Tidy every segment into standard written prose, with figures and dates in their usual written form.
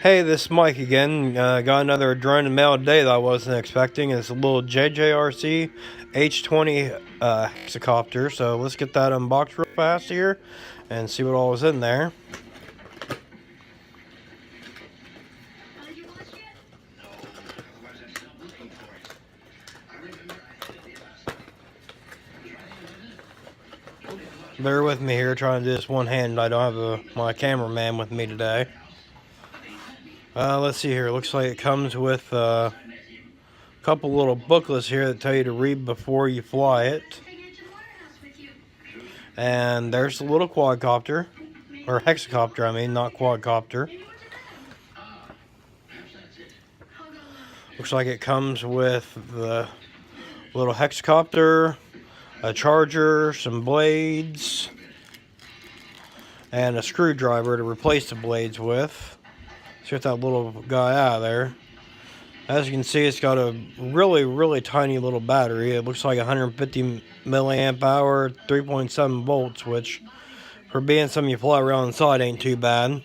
Hey, this is Mike again. Got another drone in the mail today that I wasn't expecting. It's a little JJRC H20 hexacopter. So let's get that unboxed real fast here and see what all was in there. Bear with me here, trying to do this one hand. I don't have my cameraman with me today. Let's see here. Looks like it comes with a couple little booklets here that tell you to read before you fly it. And there's the little quadcopter, or hexacopter, I mean, not quadcopter. Looks like it comes with the little hexacopter, a charger, some blades, and a screwdriver to replace the blades with. Let's get that little guy out of there. As you can see, it's got a really tiny little battery. It looks like 150 milliamp hour, 3.7 volts, which for being something you fly around inside ain't too bad.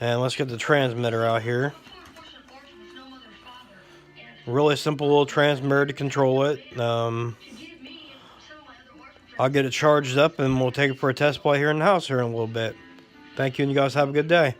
And let's get the transmitter out here. Really simple little transmitter to control it. I'll get it charged up and we'll take it for a test flight here in the house here in a little bit. Thank you, and you guys have a good day.